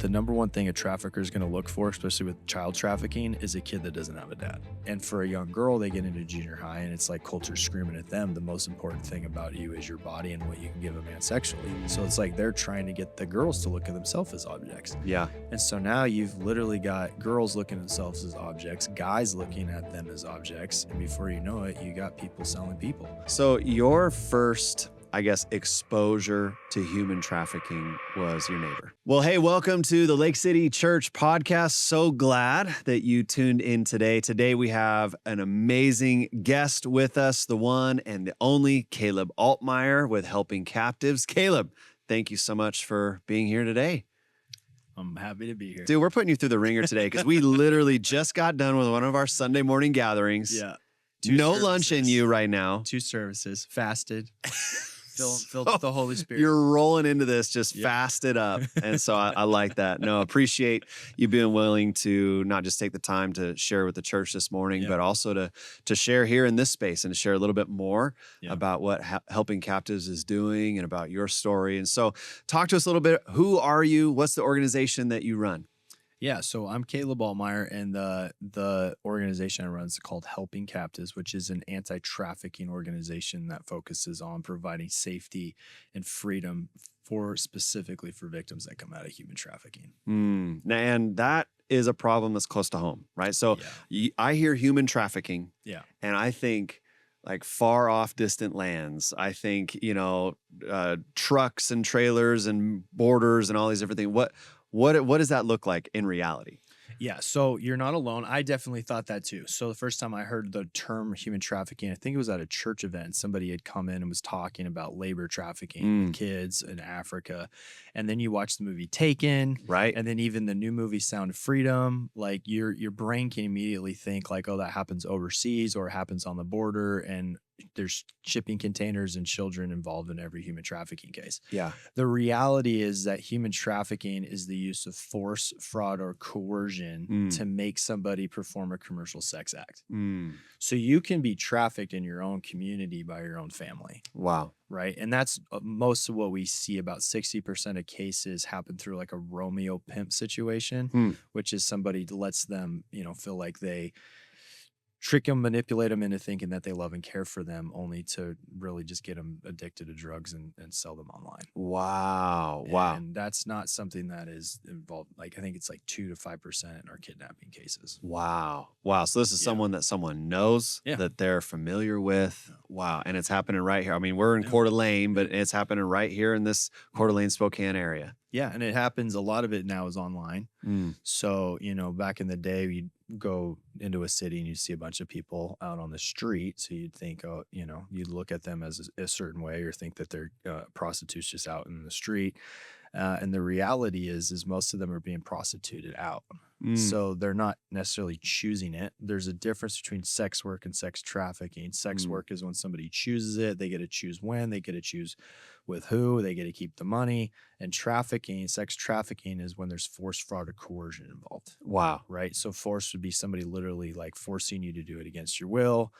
the number one thing a trafficker is going to look for, especially with child trafficking, is a kid that doesn't have a dad. And for a young girl, they get into junior high and it's like culture screaming at them. The most important thing about you is your body and what you can give a man sexually. So it's like they're trying to get the girls to look at themselves as objects. Yeah. And so now you've literally got girls looking at themselves as objects, guys looking at them as objects. And before you know it, you got people selling people. So your first, I guess, exposure to human trafficking was your neighbor. Well, hey, welcome to the Lake City Church podcast. So glad that you tuned in today. Today we have an amazing guest with us, the one and the only Caleb Altmeyer with Helping Captives. Caleb, thank you so much for being here today. I'm happy to be here. Dude, we're putting you through the ringer today because we literally just got done with one of our Sunday morning gatherings. Yeah. No lunch in you right now. 2 services, fasted. Filled with the Holy Spirit. You're rolling into this, just fasted up. And so I like that. No, appreciate you being willing to not just take the time to share with the church this morning, but also to share here in this space and to share a little bit more about what Helping Captives is doing and about your story. And so talk to us a little bit. Who are you? What's the organization that you run? Yeah, so I'm Caleb Altmeyer, and the organization I run is called Helping Captives, which is an anti-trafficking organization that focuses on providing safety and freedom specifically for victims that come out of human trafficking. And that is a problem that's close to home, right? So I hear human trafficking, and I think like far off distant lands. I think, trucks and trailers and borders and all these different things. What does that look like in reality? Yeah, so you're not alone. I definitely thought that too. So the first time I heard the term human trafficking, I think it was at a church event. Somebody had come in and was talking about labor trafficking with kids in Africa. And then you watch the movie Taken. Right. And then even the new movie Sound of Freedom, like your brain can immediately think like, oh, that happens overseas or it happens on the border. And there's shipping containers and children involved in every human trafficking case. Yeah. The reality is that human trafficking is the use of force, fraud, or coercion to make somebody perform a commercial sex act. So you can be trafficked in your own community by your own family. Wow. Right. And that's most of what we see. About 60% of cases happen through like a Romeo pimp situation, which is somebody lets them, feel like they trick them, manipulate them into thinking that they love and care for them, only to really just get them addicted to drugs and sell them online. Wow. And that's not something that is involved. Like, I think it's like 2 to 5% in our kidnapping cases. Wow. So this is someone that someone knows, that they're familiar with. Wow. And it's happening right here. I mean, we're in Coeur d'Alene, but it's happening right here in this Coeur d'Alene, Spokane area. Yeah. And it happens. A lot of it now is online. So, back in the day, you'd go into a city and you see a bunch of people out on the street. So you'd think, you'd look at them as a certain way or think that they're prostitutes just out in the street. And the reality is most of them are being prostituted out. So they're not necessarily choosing it. There's a difference between sex work and sex trafficking. Sex work is when somebody chooses it. They get to choose when, they get to choose with who, they get to keep the money. And sex trafficking is when there's force, fraud, or coercion involved. Wow. Right? So force would be somebody literally like forcing you to do it against your will.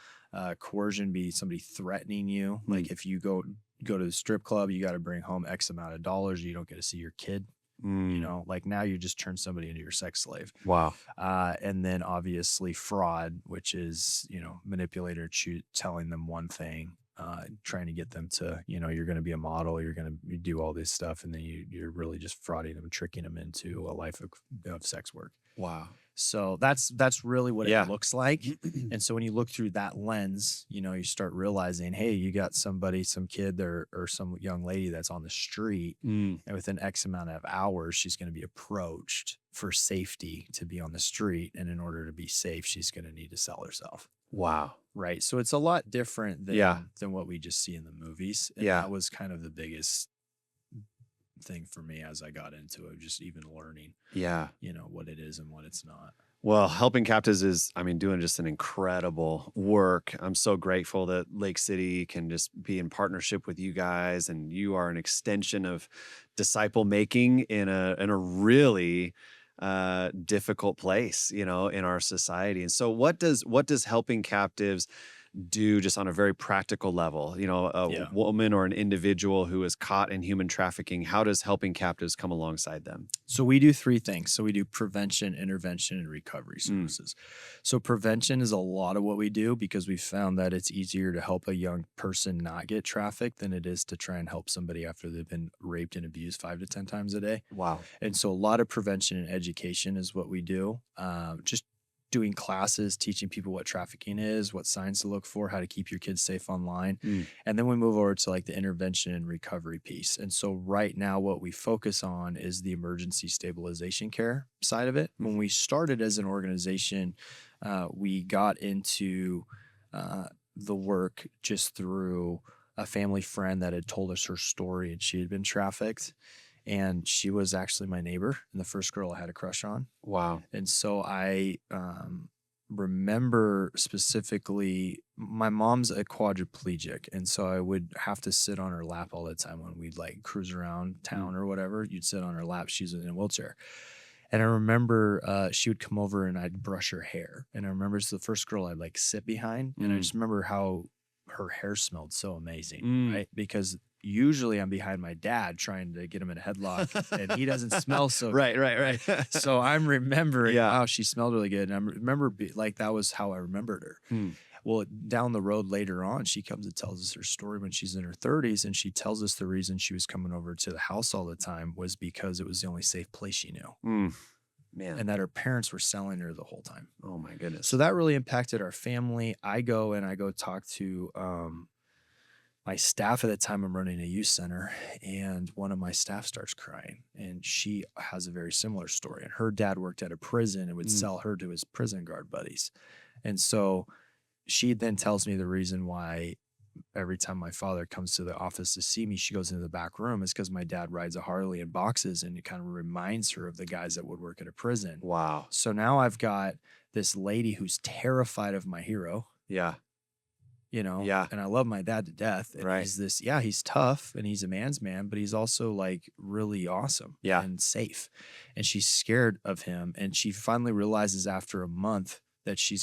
Coercion be somebody threatening you. Like if you go to the strip club, you got to bring home X amount of dollars. You don't get to see your kid. Like now you just turn somebody into your sex slave. Wow. And then obviously fraud, which is, manipulator telling them one thing, trying to get them to, you're going to be a model, you're going to do all this stuff. And then you're really just frauding them, tricking them into a life of sex work. Wow. So that's really what it looks like. And so when you look through that lens, you start realizing, hey, you got some kid or some young lady that's on the street, and within X amount of hours, she's going to be approached for safety to be on the street. And in order to be safe, she's going to need to sell herself. Wow. Right. So it's a lot different than what we just see in the movies. And that was kind of the biggest thing for me as I got into it, just even learning, what it is and what it's not. Well, Helping Captives is, doing just an incredible work. I'm so grateful that Lake City can just be in partnership with you guys, and you are an extension of disciple making in a really difficult place, in our society. And so what does Helping Captives do just on a very practical level? You know, a Yeah. woman or an individual who is caught in human trafficking, how does helping captives come alongside them? So we do three things. So we do prevention, intervention, and recovery Mm. services. So prevention is a lot of what we do because we found that it's easier to help a young person not get trafficked than it is to try and help somebody after they've been raped and abused 5 to 10 times a day. Wow. And so a lot of prevention and education is what we do. Just doing classes, teaching people what trafficking is, what signs to look for, how to keep your kids safe online. Mm. And then we move over to like the intervention and recovery piece. And so right now what we focus on is the emergency stabilization care side of it. When we started as an organization, we got into the work just through a family friend that had told us her story, and she had been trafficked. And she was actually my neighbor and the first girl I had a crush on. Wow. And so I remember specifically, my mom's a quadriplegic. And so I would have to sit on her lap all the time when we'd like cruise around town or whatever. You'd sit on her lap. She's in a wheelchair. And I remember she would come over and I'd brush her hair. And I remember it's the first girl I'd like sit behind. And I just remember how her hair smelled so amazing, right? Because usually I'm behind my dad trying to get him in a headlock and he doesn't smell so Right, right. so I'm remembering, wow, she smelled really good. And I remember like that was how I remembered her. Well, down the road later on, she comes and tells us her story when she's in her 30s. And she tells us the reason she was coming over to the house all the time was because it was the only safe place she knew. Man. And that her parents were selling her the whole time. Oh my goodness. So that really impacted our family. I go talk to my staff at the time. I'm running a youth center, and one of my staff starts crying, and she has a very similar story. And her dad worked at a prison and would sell her to his prison guard buddies. And so she then tells me the reason why every time my father comes to the office to see me, she goes into the back room is because my dad rides a Harley and boxes, and it kind of reminds her of the guys that would work at a prison. Wow. So now I've got this lady who's terrified of my hero. Yeah. You know, yeah. And I love my dad to death. And right. he's tough and he's a man's man, but he's also like really awesome and safe. And she's scared of him. And she finally realizes after a month that she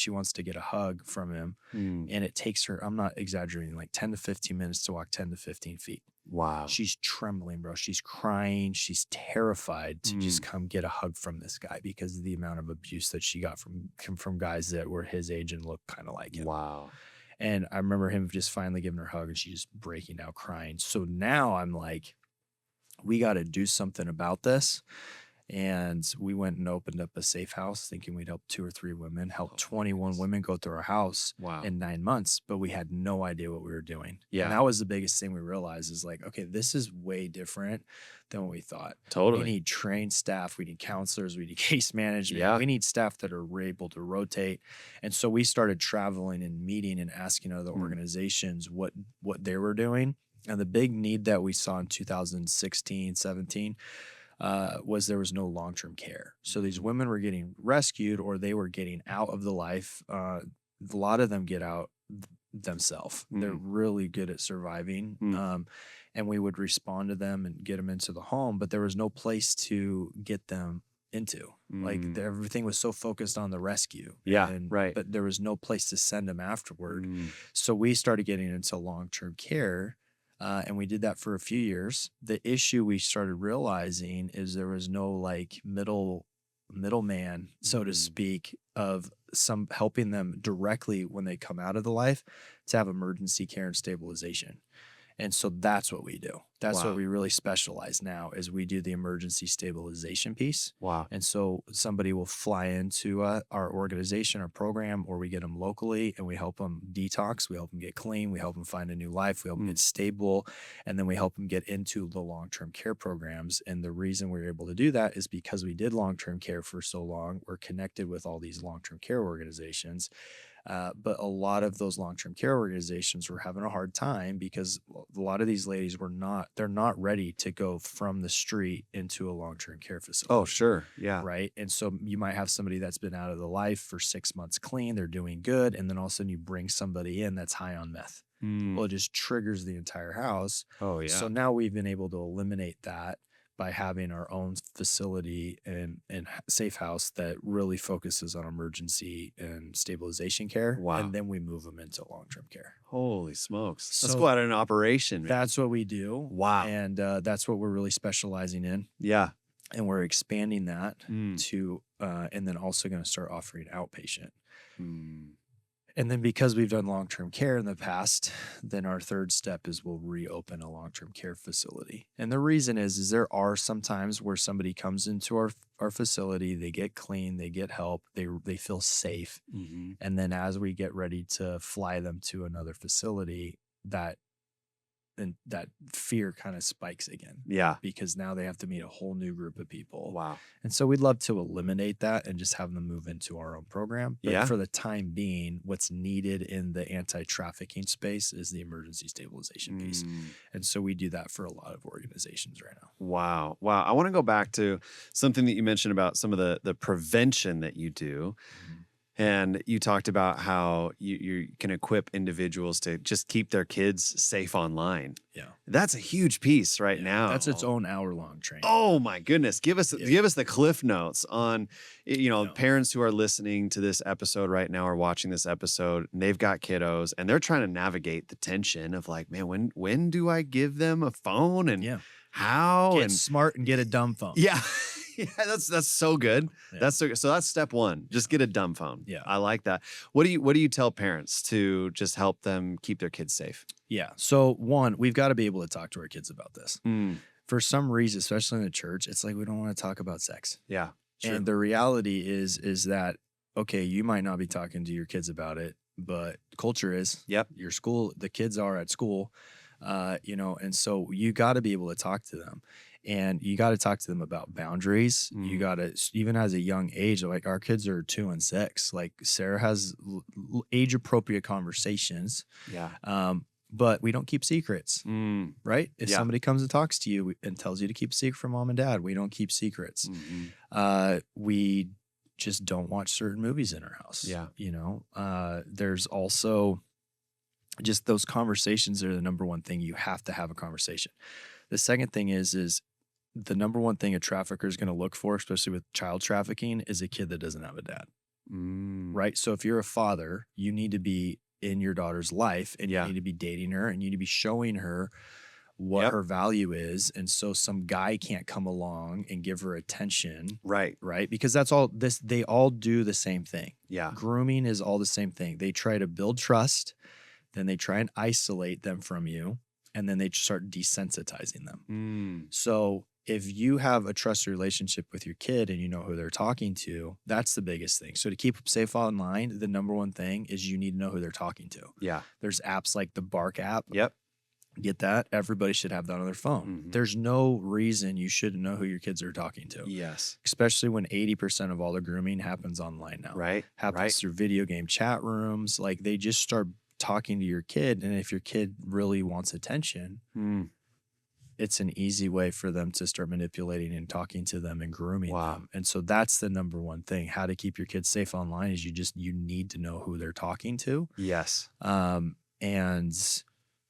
wants to get a hug from him. And it takes her, I'm not exaggerating, like 10 to 15 minutes to walk 10 to 15 feet. Wow. She's trembling, bro. She's crying. She's terrified to just come get a hug from this guy because of the amount of abuse that she got from guys that were his age and looked kind of like him. Wow. And I remember him just finally giving her a hug and she's just breaking down crying. So now I'm like, we got to do something about this. And we went and opened up a safe house thinking we'd help 2 or 3 women, help 21 women go through our house in 9 months, but we had no idea what we were doing. Yeah. And that was the biggest thing we realized is like, okay, this is way different than what we thought. Totally. We need trained staff. We need counselors. We need case management. Yeah. We need staff that are able to rotate. And so we started traveling and meeting and asking other organizations what they were doing. And the big need that we saw in 2016, 17, was there was no long-term care. So these women were getting rescued or they were getting out of the life. A lot of them get out themselves. They're really good at surviving. And we would respond to them and get them into the home, but there was no place to get them into. Like everything was so focused on the rescue. Yeah, right. But there was no place to send them afterward. So we started getting into long-term care. And we did that for a few years. The issue we started realizing is there was no like middleman, so to speak, of some helping them directly when they come out of the life to have emergency care and stabilization. And so that's what we do. That's what we really specialize now is we do the emergency stabilization piece. Wow. And so somebody will fly into our organization, our program, or we get them locally and we help them detox. We help them get clean. We help them find a new life. We help them get stable. And then we help them get into the long-term care programs. And the reason we're able to do that is because we did long-term care for so long. We're connected with all these long-term care organizations. But a lot of those long-term care organizations were having a hard time because a lot of these ladies they're not ready to go from the street into a long-term care facility. Oh, sure. Yeah. Right. And so you might have somebody that's been out of the life for 6 months clean. They're doing good. And then all of a sudden you bring somebody in that's high on meth. Well, it just triggers the entire house. Oh, yeah. So now we've been able to eliminate that by having our own facility and safe house that really focuses on emergency and stabilization care. Wow. And then we move them into long-term care. Holy smokes. That's So quite an operation, man. that's what we do. Wow. And that's what we're really specializing in. Yeah. And we're expanding that to, and then also going to start offering outpatient. And then because we've done long-term care in the past, then our third step is we'll reopen a long-term care facility. And the reason is there are some times where somebody comes into our facility, they get clean, they get help, they feel safe. And then as we get ready to fly them to another facility, that fear kind of spikes again. Yeah. Because now they have to meet a whole new group of people. Wow. And so we'd love to eliminate that and just have them move into our own program. But for the time being, what's needed in the anti-trafficking space is the emergency stabilization piece. And so we do that for a lot of organizations right now. Wow. Wow. I want to go back to something that you mentioned about some of the prevention that you do. And you talked about how you can equip individuals to just keep their kids safe online. Yeah. That's a huge piece now. That's its own hour-long training. Oh my goodness. Give us the cliff notes on, parents who are listening to this episode right now or watching this episode, and they've got kiddos and they're trying to navigate the tension of like, man, when do I give them a phone and how? Get and smart and get a dumb phone. Yeah. Yeah, that's so good. Yeah. So that's step one. Just get a dumb phone. Yeah. I like that. What do you tell parents to just help them keep their kids safe? Yeah. So one, we've got to be able to talk to our kids about this. For some reason, especially in the church, it's like we don't want to talk about sex. Yeah. True. And the reality is that, okay, you might not be talking to your kids about it, but culture is. Yep. Your school, the kids are at school, and so you got to be able to talk to them. And you got to talk to them about boundaries. You got to, even as a young age, like our kids are 2 and 6. Like Sarah has age appropriate conversations. Yeah. But we don't keep secrets, right? If somebody comes and talks to you and tells you to keep a secret from mom and dad, we don't keep secrets. We just don't watch certain movies in our house. Yeah. There's also just those conversations are the number one thing. You have to have a conversation. The second thing is the number one thing a trafficker is going to look for, especially with child trafficking, is a kid that doesn't have a dad. Right? So if you're a father, you need to be in your daughter's life and you need to be dating her and you need to be showing her what her value is. And so some guy can't come along and give her attention. Right. Because that's all this, they all do the same thing. Yeah. Grooming is all the same thing. They try to build trust, then they try and isolate them from you, and then they start desensitizing them. So if you have a trusted relationship with your kid and you know who they're talking to, that's the biggest thing. So to keep them safe online, the number one thing is you need to know who they're talking to. Yeah. There's apps like the Bark app. Yep. Get that? Everybody should have that on their phone. There's no reason you shouldn't know who your kids are talking to. Yes. Especially when 80% of all the grooming happens online now. Right. Happens through video game chat rooms. Like they just start talking to your kid, and if your kid really wants attention, it's an easy way for them to start manipulating and talking to them and grooming them. And so that's the number one thing. How to keep your kids safe online is you need to know who they're talking to. Yes. And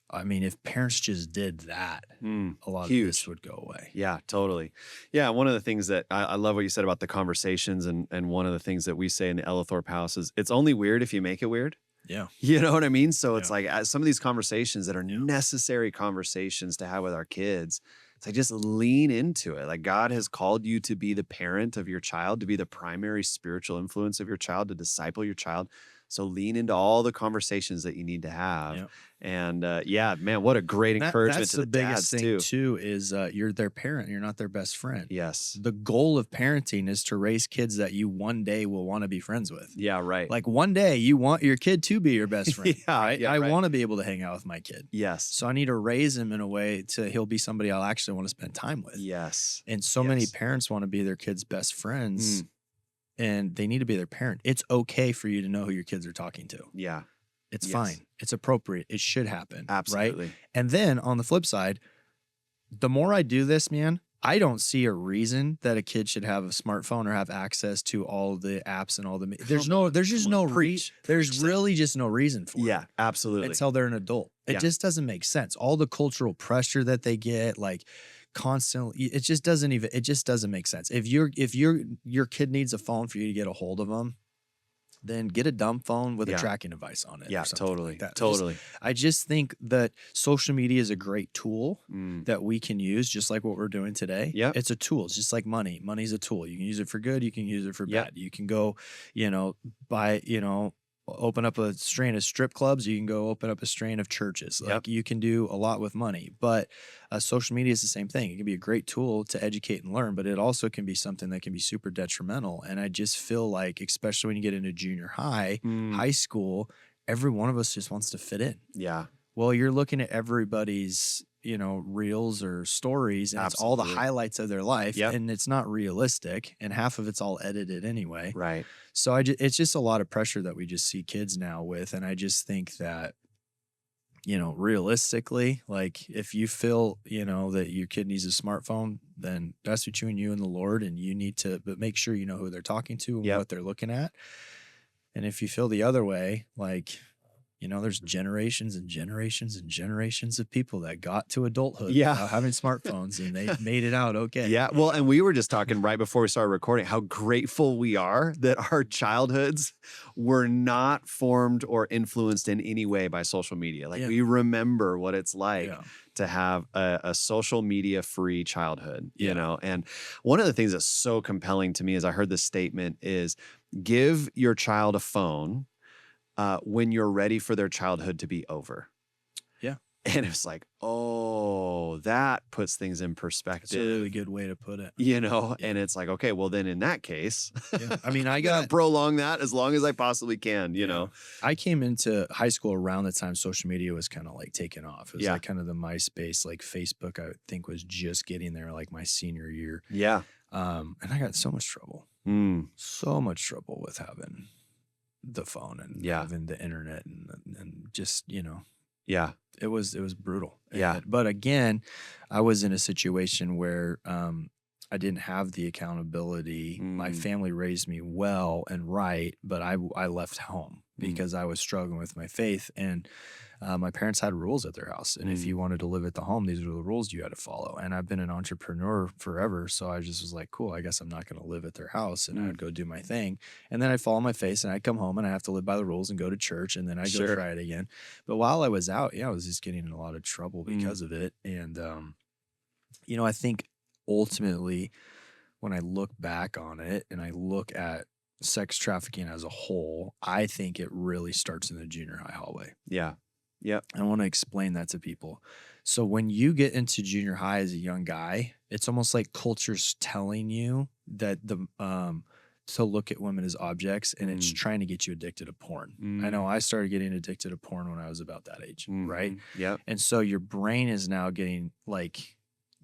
I mean, if parents just did that, a lot of this would go away. Yeah, totally. Yeah, one of the things that I love what you said about the conversations, and one of the things that we say in the Ellithorpe house is it's only weird if you make it weird. Yeah. You know what I mean? So it's like some of these conversations that are necessary conversations to have with our kids, it's like just lean into it. Like God has called you to be the parent of your child, to be the primary spiritual influence of your child, to disciple your child. So lean into all the conversations that you need to have. Yep. And man, what a great encouragement to the dads too. That's the biggest thing too is you're their parent, you're not their best friend. Yes. The goal of parenting is to raise kids that you one day will want to be friends with. Yeah, right. Like one day you want your kid to be your best friend. I want to be able to hang out with my kid. Yes. So I need to raise him in a way he'll be somebody I'll actually want to spend time with. Yes. And so many parents want to be their kids' best friends. And they need to be their parent. It's okay for you to know who your kids are talking to. Yeah. It's fine. It's appropriate. It should happen. Absolutely. Right? And then on the flip side, the more I do this, man, I don't see a reason that a kid should have a smartphone or have access to all the apps and all the. There's really just no reason for it. Yeah, absolutely. Until they're an adult. It just doesn't make sense. All the cultural pressure that they get, like constantly, it just doesn't make sense. If your kid needs a phone for you to get a hold of them, then get a dumb phone with a Yeah. tracking device on it. Yeah, or something totally. like that. Totally. I just think that social media is a great tool Mm. that we can use, just like what we're doing today. Yep. It's a tool. It's just like money. Money's a tool. You can use it for good. You can use it for Yep. bad. You can go, buy, open up a strain of strip clubs. You can go open up a strain of churches. Like, Yep. you can do a lot with money, but social media is the same thing. It can be a great tool to educate and learn, but it also can be something that can be super detrimental. And I just feel like, especially when you get into junior high, Mm. high school, every one of us just wants to fit in. Yeah. Well, you're looking at everybody's, reels or stories, and it's all the Absolutely. highlights of their life, Yep. and it's not realistic, and half of it's all edited anyway. Right. So it's just a lot of pressure that we just see kids now with, and I just think that, realistically, like, if you feel, that your kid needs a smartphone, then that's between you and the Lord, and you need to, but make sure you know who they're talking to and Yep. what they're looking at. And if you feel the other way, like, there's generations and generations and generations of people that got to adulthood Yeah. without having smartphones, and they made it out okay. Yeah. Well, and we were just talking right before we started recording how grateful we are that our childhoods were not formed or influenced in any way by social media. Like, Yeah. we remember what it's like Yeah. to have a social media free childhood, Yeah. And one of the things that's so compelling to me as I heard this statement is give your child a phone when you're ready for their childhood to be over. Yeah. And it's like, oh, that puts things in It's a perspective, really good way to put it. and it's like, okay, well then in that case, Yeah. I mean, I'm gonna prolong that as long as I possibly can, I came into high school around the time social media was kind of like taking off. It was Yeah. like kind of the MySpace, like Facebook, I think was just getting there, like my senior year. Yeah. And I got so much trouble with having the phone and Yeah. having the internet and just, Yeah. it was brutal. Yeah. But again, I was in a situation where I didn't have the accountability. My family raised me well and right, but I left home because I was struggling with my faith, and my parents had rules at their house, and if you wanted to live at the home, these were the rules you had to follow. And I've been an entrepreneur forever, so I just was like, cool, I guess I'm not going to live at their house, and I would go do my thing, and then I'd fall on my face, and I'd come home, and I have to live by the rules and go to church, and then I'd go try it again. But while I was out, I was just getting in a lot of trouble because of it, and I think ultimately, when I look back on it and I look at sex trafficking as a whole, I think it really starts in the junior high hallway. Yeah. Yep. I want to explain that to people. So when you get into junior high as a young guy, it's almost like culture's telling you that to look at women as objects, and it's trying to get you addicted to porn. I know I started getting addicted to porn when I was about that age, right? Yep. And so your brain is now getting like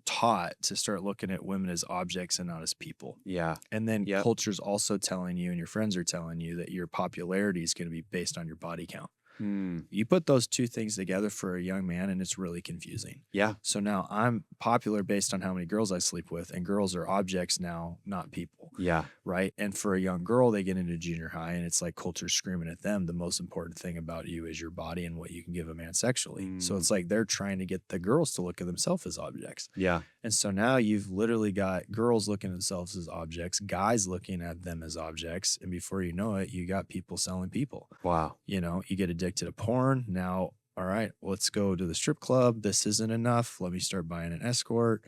taught to start looking at women as objects and not as people. Yeah. And then culture's also telling you, and your friends are telling you, that your popularity is going to be based on your body count. You put those two things together for a young man, and it's really confusing. Yeah. So now I'm popular based on how many girls I sleep with, and girls are objects now, not people. Yeah. Right. And for a young girl, they get into junior high, and it's like culture screaming at them, the most important thing about you is your body and what you can give a man sexually. So it's like they're trying to get the girls to look at themselves as objects. Yeah. And so now you've literally got girls looking at themselves as objects, guys looking at them as objects. And before you know it, you got people selling people. Wow. You get addicted to porn. Now, all right, let's go to the strip club. This isn't enough. Let me start buying an escort.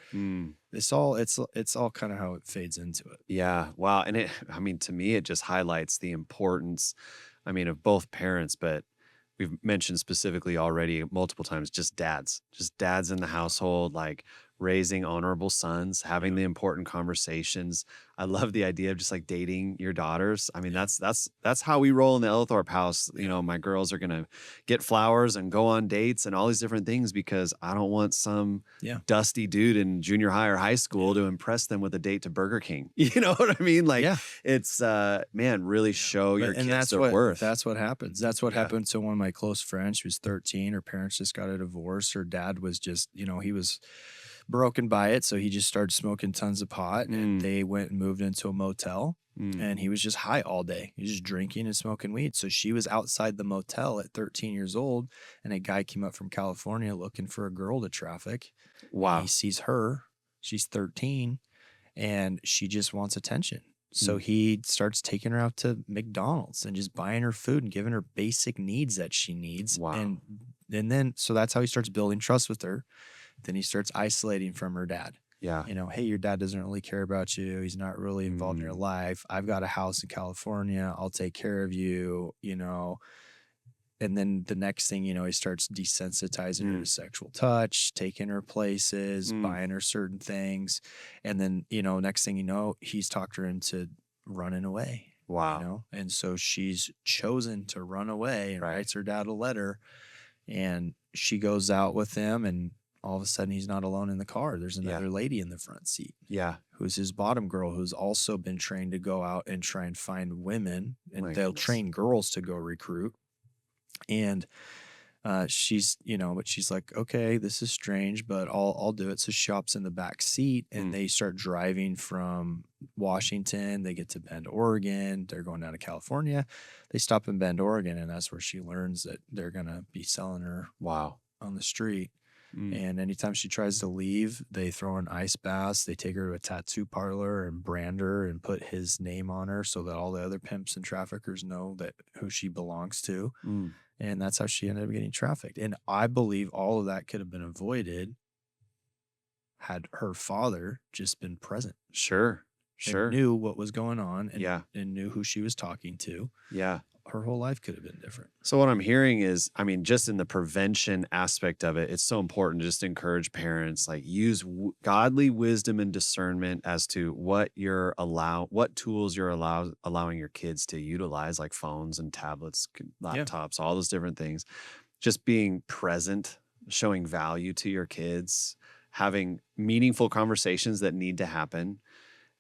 It's all kind of how it fades into it. Yeah. Wow. And to me, it just highlights the importance, of both parents, but we've mentioned specifically already multiple times, just dads in the household, like raising honorable sons, having the important conversations. I love the idea of just like dating your daughters. That's how we roll in the Ellithorpe house. My girls are going to get flowers and go on dates and all these different things because I don't want some dusty dude in junior high or high school to impress them with a date to Burger King. You know what I mean? Like, it's, really show your kids their worth. That's what happens. That's what happened to one of my close friends. She was 13. Her parents just got a divorce. Her dad was just, he was broken by it. So he just started smoking tons of pot, and they went and moved into a motel, and he was just high all day. He was just drinking and smoking weed. So she was outside the motel at 13 years old, and a guy came up from California looking for a girl to traffic. Wow. And he sees her, She's 13 and she just wants attention. So Mm. he starts taking her out to McDonald's and just buying her food and giving her basic needs that she needs. Wow. And then, so that's how he starts building trust with her. Then he starts isolating from her dad. Yeah. You know, hey, your dad doesn't really care about you. He's not really involved in your life. I've got a house in California. I'll take care of you, you know. And then the next thing, you know, he starts desensitizing her to sexual touch, taking her places, buying her certain things. And then, you know, next thing you know, he's talked her into running away. Wow. You know, and so she's chosen to run away and writes her dad a letter. And she goes out with him, and all of a sudden he's not alone in the car. There's another lady in the front seat. Yeah. Who's his bottom girl, who's also been trained to go out and try and find women. And they'll train girls to go recruit. And she's, you know, but she's like, okay, this is strange, but I'll do it. So she hops in the back seat, and they start driving from Washington. They get to Bend, Oregon. They're going down to California. They stop in Bend, Oregon, and that's where she learns that they're gonna be selling her on the street. And anytime she tries to leave, they throw her an ice bath. They take her to a tattoo parlor and brand her and put his name on her so that all the other pimps and traffickers know that who she belongs to. And that's how she ended up getting trafficked. And I believe all of that could have been avoided had her father just been present. Sure. And knew what was going on and, Yeah. and knew who she was talking to. Yeah. Her whole life could have been different. So what I'm hearing is, I mean, just in the prevention aspect of it, it's so important to just encourage parents, like use godly wisdom and discernment as to what tools you're allowing your kids to utilize, like phones and tablets, laptops, all those different things. Just being present, showing value to your kids, having meaningful conversations that need to happen,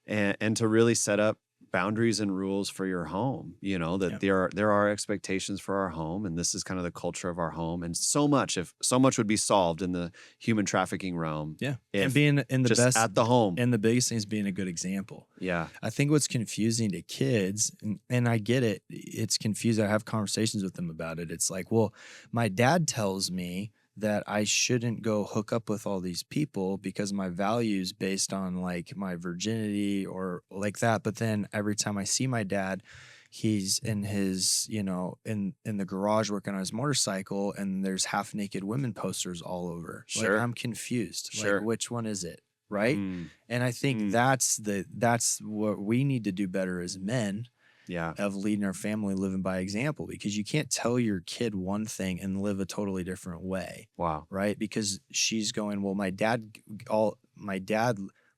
and to really set up boundaries and rules for your home, you know, that there are expectations for our home, and this is kind of the culture of our home. And so much would be solved in the human trafficking realm. Yeah. And being in the just best at the home. And the biggest thing is being a good example. Yeah. I think what's confusing to kids, and I get it, it's confusing. I have conversations with them about it. It's like, well, my dad tells me that I shouldn't go hook up with all these people because my values based on like my virginity or like that. But then every time I see my dad, he's in his, you know, in the garage working on his motorcycle, and there's half naked women posters all over. Sure. Like, I'm confused. Sure. Like, which one is it? Right. And I think that's what we need to do better as men. Yeah. Of leading our family, living by example, because you can't tell your kid one thing and live a totally different way. Wow. Right. Because she's going, well, my dad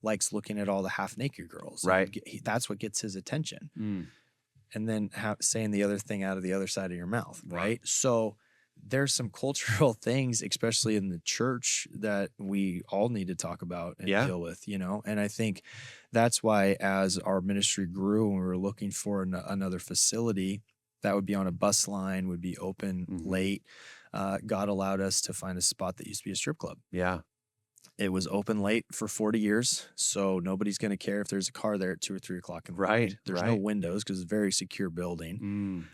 likes looking at all the half naked girls. Right. That's what gets his attention. And then saying the other thing out of the other side of your mouth. Right. So there's some cultural things, especially in the church, that we all need to talk about and deal with, you know? And I think that's why, as our ministry grew and we were looking for another facility that would be on a bus line, would be open late, God allowed us to find a spot that used to be a strip club. Yeah. It was open late for 40 years, so nobody's going to care if there's a car there at 2 or 3 o'clock in the morning. There's no windows because it's a very secure building.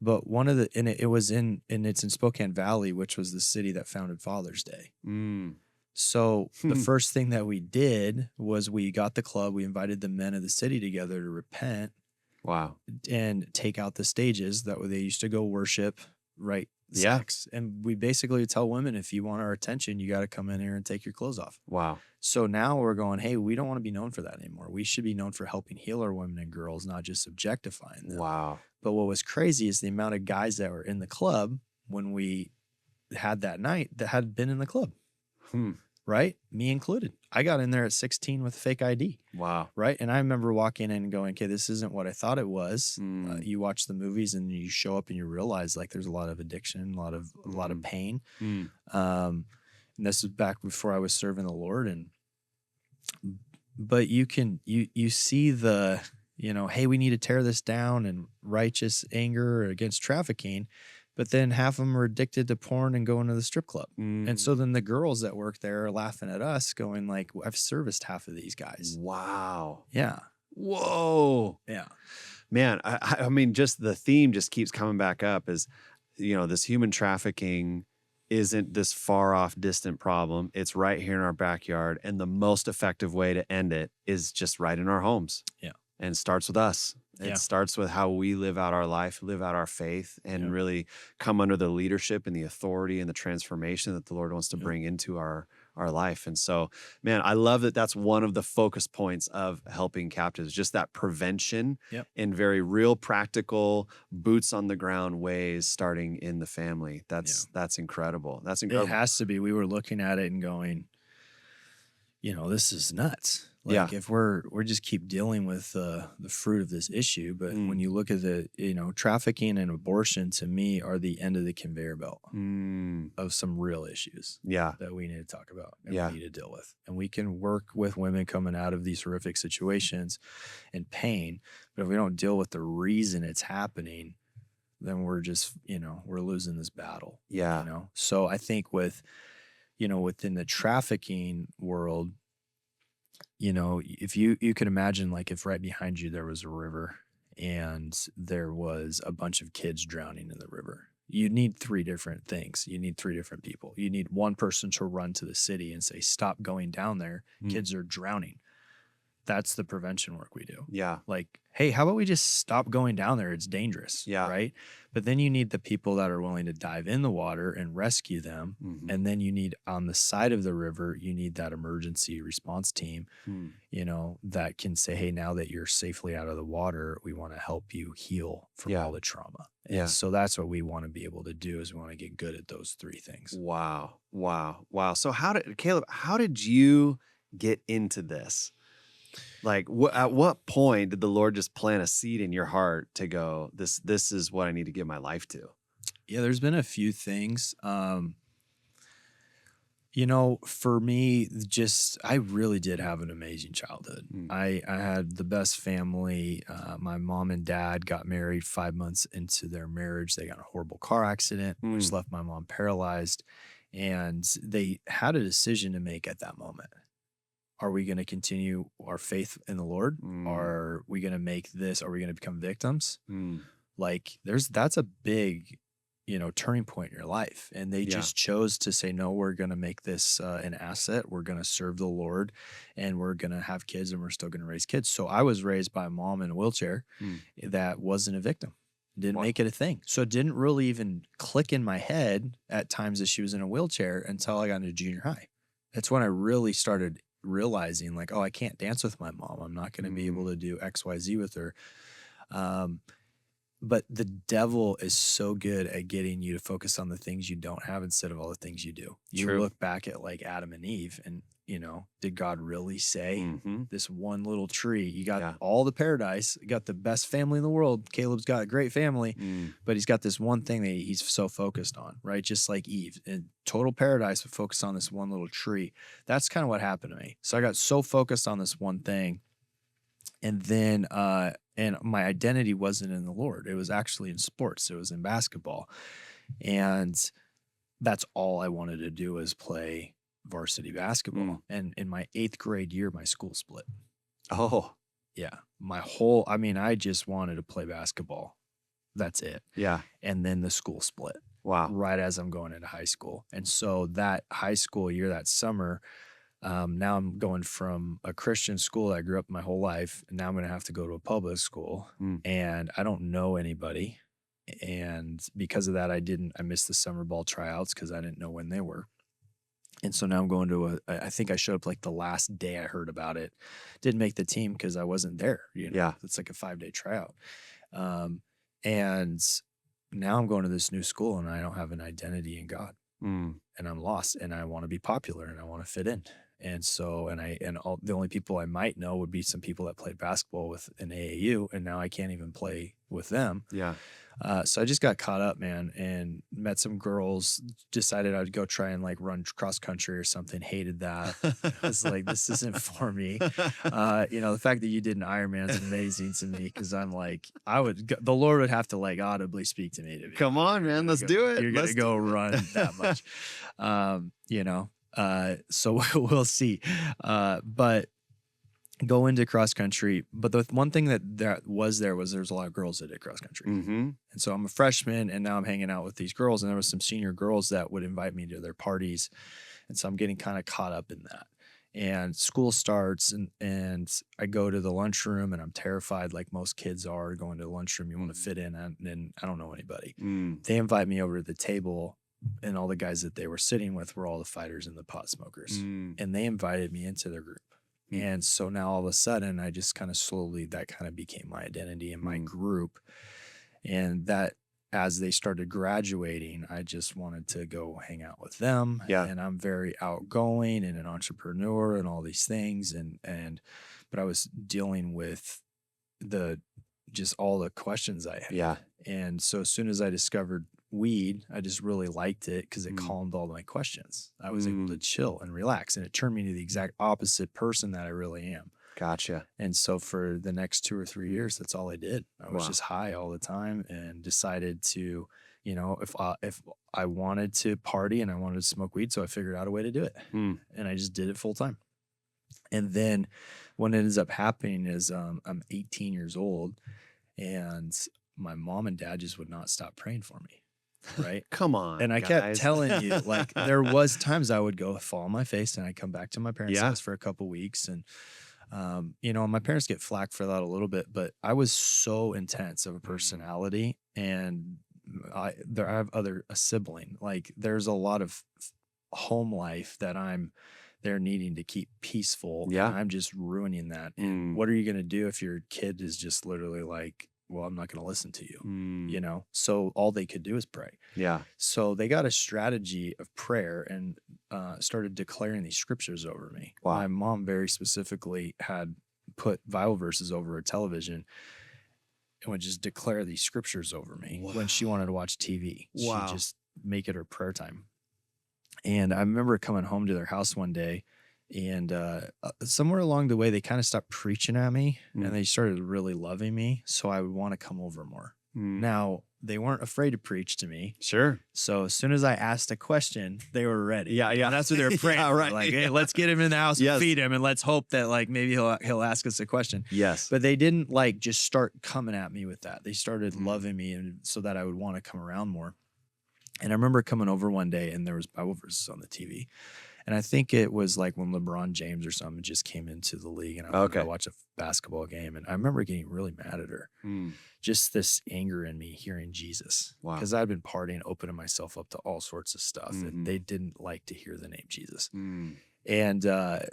But it's in Spokane Valley, which was the city that founded Father's Day. So the first thing that we did was we got the club. We invited the men of the city together to repent. Wow. And take out the stages that they used to go worship, right? Sex. And we basically tell women, if you want our attention, you got to come in here and take your clothes off. Wow. So now we're going, hey, we don't want to be known for that anymore. We should be known for helping heal our women and girls, not just objectifying them. Wow. But what was crazy is the amount of guys that were in the club when we had that night that had been in the club. Right? Me included. I got in there at 16 with a fake ID. Wow. Right? And I remember walking in and going, okay, this isn't what I thought it was. You watch the movies and you show up and you realize like there's a lot of addiction, a lot of pain. And this was back before I was serving the Lord. But you see the, you know, hey, we need to tear this down, and righteous anger against trafficking. But then half of them are addicted to porn and going to the strip club. And so then the girls that work there are laughing at us going like, I've serviced half of these guys. Wow. Yeah. Whoa. Yeah. Man, I mean, just the theme just keeps coming back up is, you know, this human trafficking isn't this far off, distant problem. It's right here in our backyard. And the most effective way to end it is just right in our homes. Yeah. And it starts with us. It Yeah. starts with how we live out our life, live out our faith, and Yeah. really come under the leadership and the authority and the transformation that the Lord wants to Yeah. bring into our life. And so, man, I love that that's one of the focus points of helping captives, just that prevention Yep. in very real, practical, boots on the ground ways, starting in the family. That's incredible. That's It incredible. has to be. We were looking at it and going, this is nuts. Like Yeah. if we're just keep dealing with the fruit of this issue, but when you look at the, trafficking and abortion to me are the end of the conveyor belt of some real issues Yeah. that we need to talk about and Yeah. we need to deal with. And we can work with women coming out of these horrific situations and pain, but if we don't deal with the reason it's happening, then we're just, we're losing this battle. Yeah. So I think with, within the trafficking world, if you could imagine, like if right behind you there was a river and there was a bunch of kids drowning in the river, you need three different things. You need three different people. You need one person to run to the city and say, stop going down there. Kids are drowning. That's the prevention work we do. Yeah. Like, hey, how about we just stop going down there? It's dangerous. Yeah. Right. But then you need the people that are willing to dive in the water and rescue them. And then you need on the side of the river, you need that emergency response team, that can say, hey, now that you're safely out of the water, we want to help you heal from all the trauma. And so that's what we want to be able to do is we want to get good at those three things. Wow. So Caleb, how did you get into this? Like, at what point did the Lord just plant a seed in your heart to go, this is what I need to give my life to? Yeah, there's been a few things. For me, I really did have an amazing childhood. I had the best family. My mom and dad got married 5 months into their marriage. They got in a horrible car accident, which left my mom paralyzed. And they had a decision to make at that moment. Are we going to continue our faith in the Lord? Are we going to make this? Are we going to become victims? Like that's a big, turning point in your life. And they just chose to say, no, we're going to make this an asset. We're going to serve the Lord and we're going to have kids and we're still going to raise kids. So I was raised by a mom in a wheelchair that wasn't a victim. Didn't make it a thing. So it didn't really even click in my head at times that she was in a wheelchair until I got into junior high. That's when I really started realizing like, oh, I can't dance with my mom. I'm not going to be able to do X, Y, Z with her. But the devil is so good at getting you to focus on the things you don't have instead of all the things you do. You look back at like Adam and Eve and, did God really say this one little tree? You got all the paradise, you got the best family in the world. Caleb's got a great family, but he's got this one thing that he's so focused on, right? Just like Eve, in total paradise, but focused on this one little tree. That's kind of what happened to me. So I got so focused on this one thing. And then, and my identity wasn't in the Lord. It was actually in sports. It was in basketball. And that's all I wanted to do was play varsity basketball. And in my 8th grade year, my school split. Oh. Yeah. I just wanted to play basketball. That's it. Yeah. And then the school split. Wow. Right as I'm going into high school. And so that high school year, that summer, now I'm going from a Christian school that I grew up my whole life, and now I'm going to have to go to a public school, and I don't know anybody. And because of that, I missed the summer ball tryouts because I didn't know when they were. And so now I'm going to I think I showed up like the last day I heard about it. Didn't make the team because I wasn't there. Yeah. It's like a 5-day tryout. And now I'm going to this new school and I don't have an identity in God. And I'm lost and I want to be popular and I want to fit in. And so, the only people I might know would be some people that played basketball with an AAU, and now I can't even play with them. Yeah. So I just got caught up, man, and met some girls, decided I'd go try and like run cross country or something. Hated that. I was like, this isn't for me. The fact that you did an Ironman is amazing to me. Cause I'm like, the Lord would have to like audibly speak to me. Come on, man. Let's do it. You're going to go run that much. So we'll see. But go into cross country. But the one thing that was there's a lot of girls that did cross country. Mm-hmm. And so I'm a freshman, and now I'm hanging out with these girls, and there was some senior girls that would invite me to their parties. And so I'm getting kind of caught up in that. And school starts, and I go to the lunchroom, and I'm terrified, like most kids are going to the lunchroom. You want to fit in, and I don't know anybody. They invite me over to the table, and all the guys that they were sitting with were all the fighters and the pot smokers. And they invited me into their group. And so now all of a sudden, I just kind of slowly, that kind of became my identity and my group. And that, as they started graduating, I just wanted to go hang out with them. Yeah. And I'm very outgoing and an entrepreneur and all these things. But I was dealing with just all the questions I had. Yeah. And so as soon as I discovered weed, I just really liked it because it calmed all my questions. I was able to chill and relax, and it turned me into the exact opposite person that I really am. Gotcha. And so for the next 2 or 3 years, that's all I did. I was just high all the time, and decided to, if I wanted to party and I wanted to smoke weed, so I figured out a way to do it. And I just did it full time. And then what ends up happening is I'm 18 years old, and my mom and dad just would not stop praying for me. Right. Come on. And I guys. kept telling you, like, there was times I would go fall on my face, and I'd come back to my parents' house for a couple weeks. And, my parents get flack for that a little bit, but I was so intense of a personality, and I have a sibling. Like, there's a lot of home life that they're needing to keep peaceful. Yeah. And I'm just ruining that. And what are you going to do if your kid is just literally like, well, I'm not going to listen to you, So all they could do is pray. Yeah. So they got a strategy of prayer and started declaring these scriptures over me. Wow. My mom very specifically had put Bible verses over her television and would just declare these scriptures over me when she wanted to watch TV. Wow. She'd just make it her prayer time. And I remember coming home to their house one day, and somewhere along the way, they kind of stopped preaching at me, and they started really loving me. So I would want to come over more. Now, they weren't afraid to preach to me. Sure. So as soon as I asked a question, they were ready. Yeah. And that's what they were praying. Right. Like, hey, let's get him in the house and feed him, and let's hope that like maybe he'll ask us a question. Yes. But they didn't like just start coming at me with that. They started loving me, and so that I would want to come around more. And I remember coming over one day, and there was Bible verses on the TV. And I think it was like when LeBron James or something just came into the league, and I wanted to watch a basketball game. And I remember getting really mad at her. Just this anger in me hearing Jesus. Wow. Because I'd been partying, opening myself up to all sorts of stuff. And they didn't like to hear the name Jesus. And I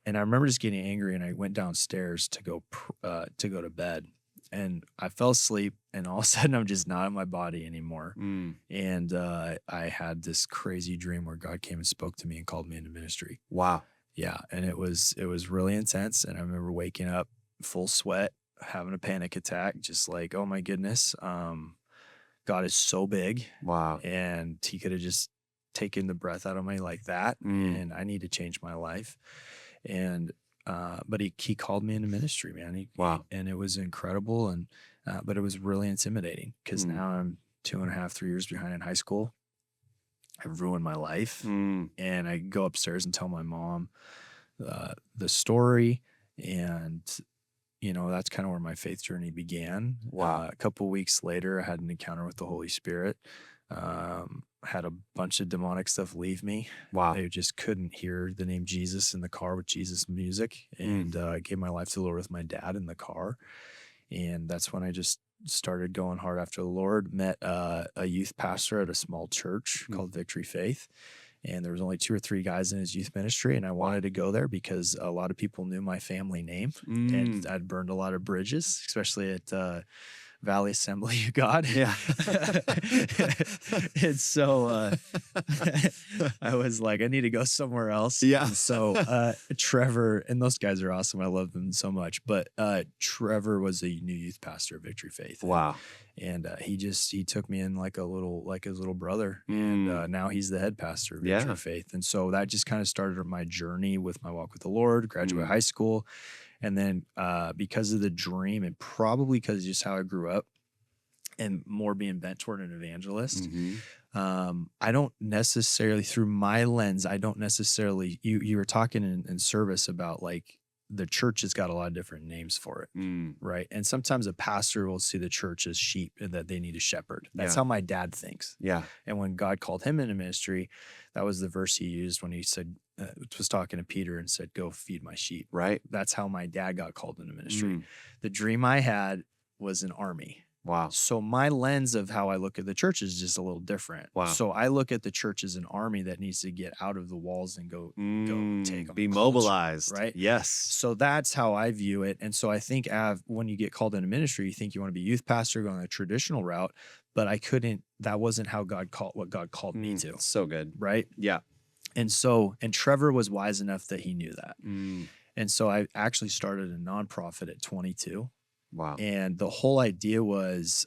remember just getting angry, and I went downstairs to go to bed. And I fell asleep, and all of a sudden I'm just not in my body anymore. And I had this crazy dream where God came and spoke to me and called me into ministry. Wow. Yeah. And it was really intense. And I remember waking up full sweat, having a panic attack, just like, oh my goodness, God is so big. Wow. And he could have just taken the breath out of me like that. And I need to change my life. And but he called me into ministry, man. And it was incredible. And but it was really intimidating, because now I'm 2.5, 3 years behind in high school. I've ruined my life. And I go upstairs and tell my mom the story. And, that's kind of where my faith journey began. Wow. A couple of weeks later, I had an encounter with the Holy Spirit. Had a bunch of demonic stuff leave me. Wow. They just couldn't hear the name Jesus in the car with Jesus music. And I gave my life to the Lord with my dad in the car. And that's when I just started going hard after the Lord. Met a youth pastor at a small church called Victory Faith. And there was only 2 or 3 guys in his youth ministry. And I wanted to go there because a lot of people knew my family name. And I'd burned a lot of bridges, especially at Valley Assembly of God. Yeah. And so I was like, I need to go somewhere else. Yeah. And so Trevor, and those guys are awesome. I love them so much. But Trevor was a new youth pastor at Victory Faith. Wow. And he took me in like his little brother. And now he's the head pastor of Victory Faith. And so that just kind of started my journey with my walk with the Lord, graduate high school. And then because of the dream, and probably because just how I grew up and more being bent toward an evangelist, I don't necessarily, through my lens, I don't necessarily, you were talking in service about like the church has got a lot of different names for it. Right. And sometimes a pastor will see the church as sheep and that they need a shepherd. That's how my dad thinks. Yeah. And when God called him into ministry, that was the verse he used when he said, was talking to Peter and said, go feed my sheep. Right. That's how my dad got called into ministry. The dream I had was an army. Wow. So my lens of how I look at the church is just a little different. Wow. So I look at the church as an army that needs to get out of the walls and go take them. Be mobilized. Right? Yes. So that's how I view it. And so I think when you get called into ministry, you think you want to be youth pastor, going the traditional route, but that wasn't how what God called me to. So good. Right? Yeah. And Trevor was wise enough that he knew that. And so I actually started a nonprofit at 22. Wow. And the whole idea was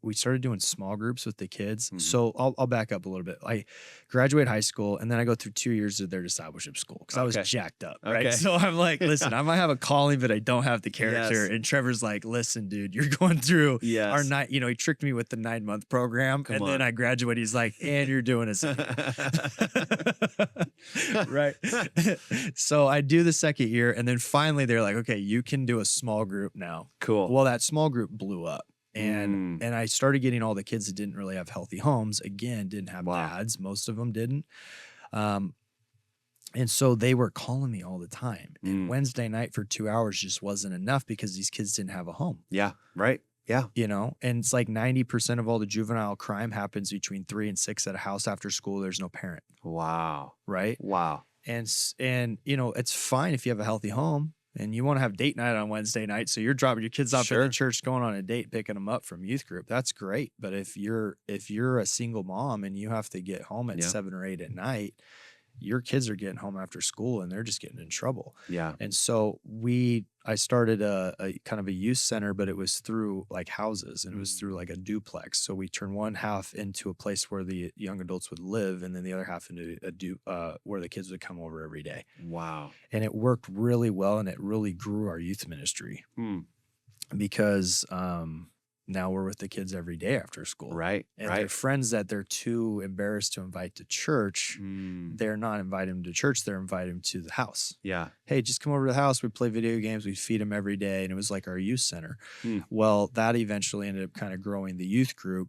we started doing small groups with the kids. So I'll back up a little bit. I graduate high school and then I go through 2 years of their discipleship school because I was jacked up. Right. So I'm like, listen, I might have a calling, but I don't have the character. And Trevor's like, listen, dude, you're going through our he tricked me with the 9-month program. Then I graduate. He's like, and you're doing a second. Right. So I do the second year. And then finally they're like, okay, you can do a small group now. Cool. Well, that small group blew up. And I started getting all the kids that didn't really have healthy homes. Again, didn't have dads. Most of them didn't. And so they were calling me all the time. And Wednesday night for 2 hours just wasn't enough because these kids didn't have a home. Yeah. Right. Yeah. And it's like 90% of all the juvenile crime happens between 3 and 6 at a house after school. There's no parent. Wow. Right. Wow. And it's fine if you have a healthy home. And you want to have date night on Wednesday night, so you're dropping your kids off at the church, going on a date, picking them up from youth group. That's great. But if you're a single mom and you have to get home at 7 or 8 at night, your kids are getting home after school and they're just getting in trouble. Yeah. And so I started a kind of a youth center, but it was through like houses and it was through like a duplex. So we turned one half into a place where the young adults would live and then the other half into where the kids would come over every day. Wow. And it worked really well and it really grew our youth ministry because now we're with the kids every day after school. Right. And their friends that they're too embarrassed to invite to church, they're not inviting them to church, they're inviting them to the house. Yeah. Hey, just come over to the house. We play video games. We feed them every day. And it was like our youth center. Well, that eventually ended up kind of growing the youth group.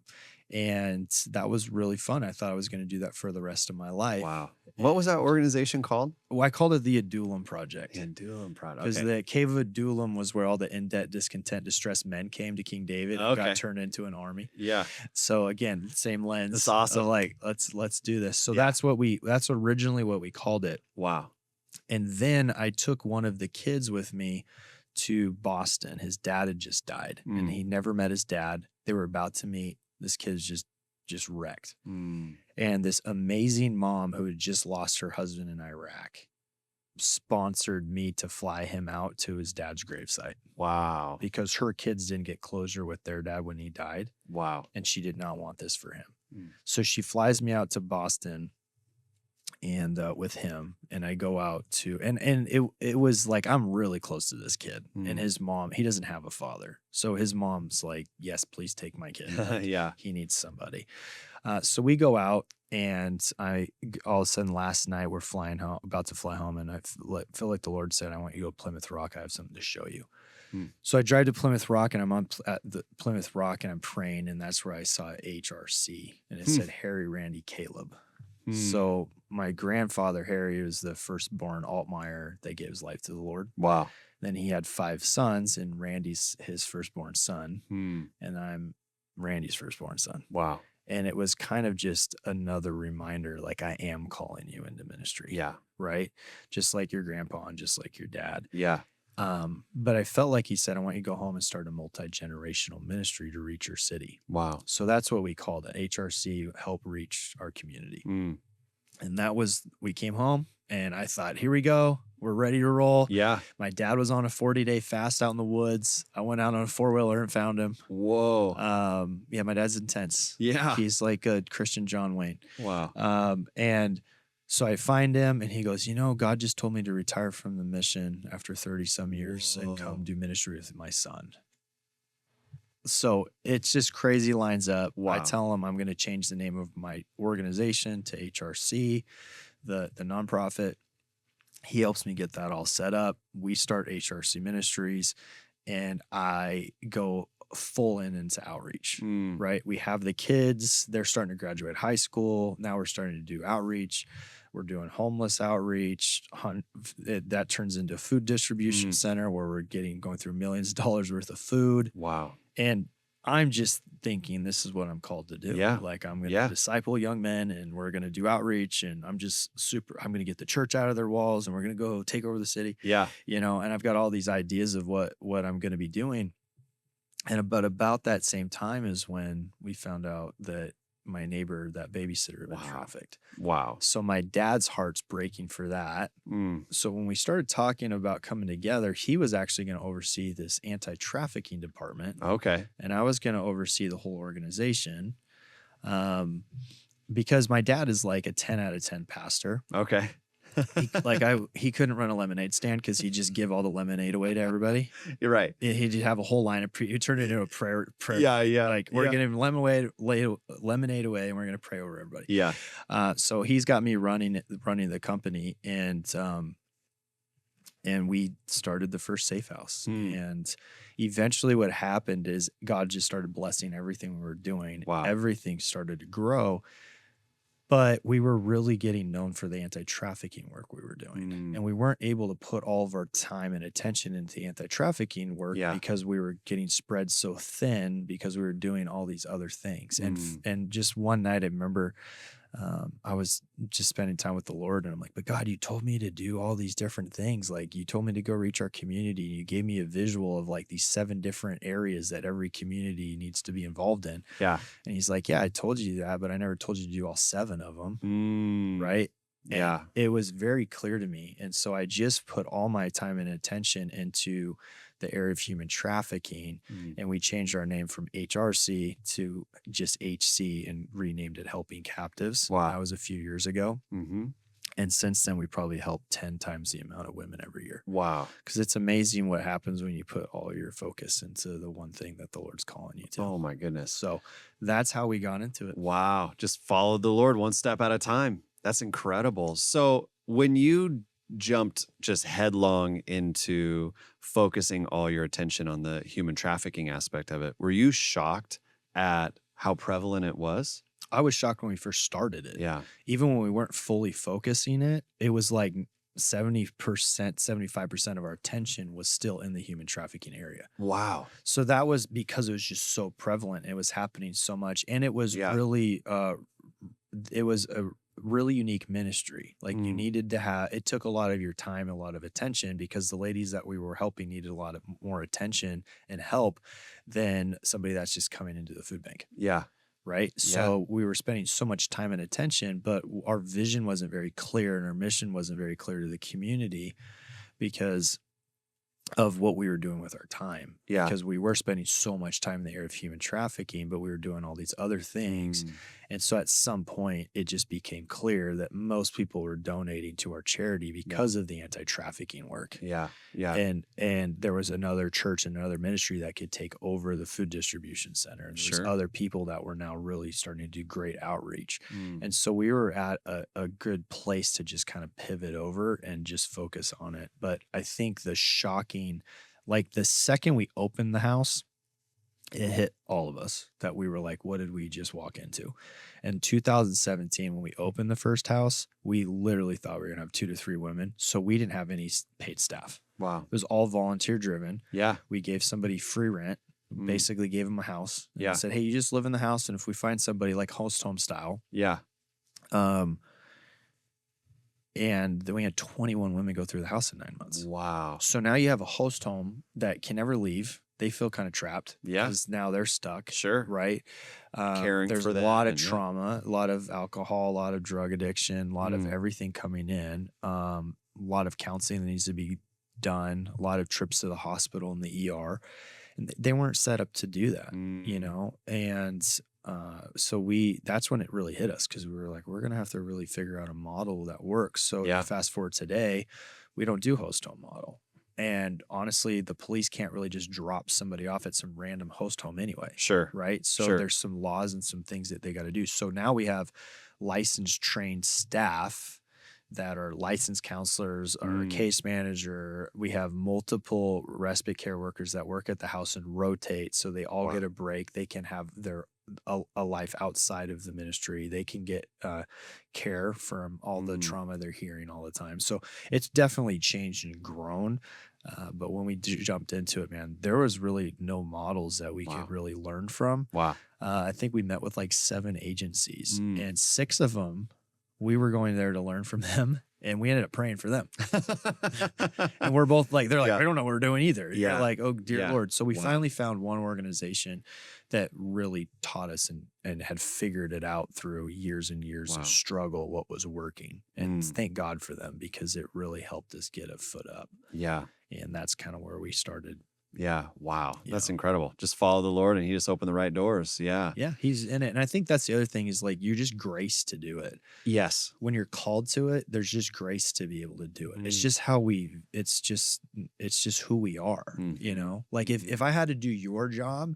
And that was really fun. I thought I was going to do that for the rest of my life. Wow. What was that organization called? Well, I called it the Adullam Project. Adullam Project. Because the Cave of Adullam was where all the in-debt, discontent, distressed men came to King David and got turned into an army. Yeah. So again, same lens. That's awesome. Of like, let's do this. So that's originally what we called it. Wow. And then I took one of the kids with me to Boston. His dad had just died and he never met his dad. They were about to meet. This kid's just wrecked. And this amazing mom who had just lost her husband in Iraq sponsored me to fly him out to his dad's gravesite. Wow. Because her kids didn't get closure with their dad when he died. Wow. And she did not want this for him. So she flies me out to Boston and with him, and I go out to and it was like I'm really close to this kid and his mom. He doesn't have a father, so his mom's like, "Yes, please take my kid. Like, yeah, he needs somebody." So we go out, and all of a sudden last night we're flying home, about to fly home, and I feel like the Lord said, "I want you to go to Plymouth Rock. I have something to show you." So I drive to Plymouth Rock, and I'm at the Plymouth Rock, and I'm praying, and that's where I saw HRC, and it said Harry, Randy, Caleb. So my grandfather, Harry, was the firstborn Altmeyer that gave his life to the Lord. Wow. Then he had 5 sons, and Randy's his firstborn son, and I'm Randy's firstborn son. Wow. And it was kind of just another reminder, like I am calling you into ministry. Yeah. Right? Just like your grandpa and just like your dad. Yeah. But I felt like he said, I want you to go home and start a multi-generational ministry to reach your city. Wow. So that's what we called it. HRC, help reach our community. And that was, we came home and I thought, here we go. We're ready to roll. Yeah. My dad was on a 40-day fast out in the woods. I went out on a 4-wheeler and found him. Whoa. Yeah, my dad's intense. Yeah. He's like a Christian John Wayne. Wow. And so I find him and he goes, God just told me to retire from the mission after 30 some years and come do ministry with my son. So it's just crazy lines up. Wow. I tell him I'm going to change the name of my organization to HRC, the nonprofit. He helps me get that all set up. We start HRC Ministries, and I go full into outreach, Mm. right? We have the kids, they're starting to graduate high school. Now we're starting to do outreach. We're doing homeless outreach. That turns into a food distribution Mm. center where we're going through millions of dollars worth of food. Wow. And I'm just thinking this is what I'm called to do. Yeah. Like I'm going to Yeah. disciple young men, and we're going to do outreach, and I'm going to get the church out of their walls, and we're going to go take over the city, Yeah. and I've got all these ideas of what I'm going to be doing. And about that same time is when we found out that my neighbor, that babysitter, had been Wow. trafficked. Wow. So my dad's heart's breaking for that. Mm. So when we started talking about coming together, he was actually going to oversee this anti-trafficking department, Okay. and I was going to oversee the whole organization, because my dad is like a 10 out of 10 pastor. Okay. He couldn't run a lemonade stand because he'd just give all the lemonade away to everybody. You're right. He'd have a whole line of he'd turn it into a prayer. Yeah. Like, we're going to lemonade away, and we're going to pray over everybody. Yeah. So he's got me running the company, and we started the first safe house. And eventually what happened is God just started blessing everything we were doing. Wow. Everything started to grow. But we were really getting known for the anti-trafficking work we were doing. And we weren't able to put all of our time and attention into the anti-trafficking work because we were getting spread so thin because we were doing all these other things. And just one night I remember I was just spending time with the Lord, and I'm like, but God, you told me to do all these different things. Like, you told me to go reach our community. You gave me a visual of like these 7 different areas that every community needs to be involved in. Yeah. And he's like, yeah, I told you that, but I never told you to do all 7 of them. Right. Yeah. And it was very clear to me. And so I just put all my time and attention into the area of human trafficking, and we changed our name from HRC to just HC and renamed it Helping Captives. Wow. That was a few years ago. Mm-hmm. And since then, we probably helped 10 times the amount of women every year. Wow. Because it's amazing what happens when you put all your focus into the one thing that the Lord's calling you to. Oh my goodness. So that's how we got into it. Wow. Just followed the Lord one step at a time. That's incredible. So when you jumped just headlong into focusing all your attention on the human trafficking aspect of it, were you shocked at how prevalent it was? I was shocked when we first started it. Yeah. Even when we weren't fully focusing it, it was like 70%, 75% of our attention was still in the human trafficking area. Wow. So that was because it was just so prevalent. It was happening so much. And it was really, it was a really unique ministry. Like, you needed to have, it took a lot of your time, a lot of attention, because the ladies that we were helping needed a lot of more attention and help than somebody that's just coming into the food bank. Yeah. Right. So we were spending so much time and attention, but our vision wasn't very clear, and our mission wasn't very clear to the community because of what we were doing with our time. Yeah. Because we were spending so much time in the area of human trafficking, but we were doing all these other things. And so at some point, it just became clear that most people were donating to our charity because of the anti-trafficking work. Yeah. Yeah. And there was another church and another ministry that could take over the food distribution center. And there's other people that were now really starting to do great outreach. And so we were at a good place to just kind of pivot over and just focus on it. But I think the shocking, like the second we opened the house, it hit all of us that we were like, what did we just walk into? In 2017, when we opened the first house, we literally thought we were going to have 2 to 3 women. So we didn't have any paid staff. Wow. It was all volunteer driven. Yeah. We gave somebody free rent, basically gave them a house. Yeah. Said, hey, you just live in the house. And if we find somebody, like host home style. Yeah. And then we had 21 women go through the house in 9 months. Wow. So now you have a host home that can never leave. They feel kind of trapped. Yeah. Because now they're stuck. Sure. Right. Caring there's for a them lot of and, trauma, a lot of alcohol, a lot of drug addiction, a lot of everything coming in, a lot of counseling that needs to be done, a lot of trips to the hospital and the ER. And they weren't set up to do that, you know? And so that's when it really hit us, because we were like, we're going to have to really figure out a model that works. So fast forward today, we don't do host home model. And honestly, the police can't really just drop somebody off at some random host home anyway. Sure. Right. So there's some laws and some things that they got to do. So now we have licensed, trained staff that are licensed counselors, our Mm. case manager. We have multiple respite care workers that work at the house and rotate, so they all Wow. get a break. They can have a life outside of the ministry. They can get care from all the trauma they're hearing all the time. So it's definitely changed and grown. But when we jumped into it, man, there was really no models that we could really learn from. Wow. I think we met with like 7 agencies, Mm. and 6 of them, we were going there to learn from them, and we ended up praying for them. And we're both like, they're like, Yeah. I don't know what we're doing either. Yeah. You're like, oh, dear Yeah. Lord. So we Wow. finally found one organization that really taught us and had figured it out through years and years Wow. of struggle, what was working. And Mm. thank God for them, because it really helped us get a foot up. Yeah. And that's kind of where we started. Yeah. Wow. You That's know. incredible. Just follow the Lord and he just opened the right doors. Yeah. Yeah, he's in it. And I think that's the other thing is like, you're just graced to do it. Yes. When you're called to it, there's just grace to be able to do it. It's Mm. just how it's just who we are, Mm. you know? Like if I had to do your job,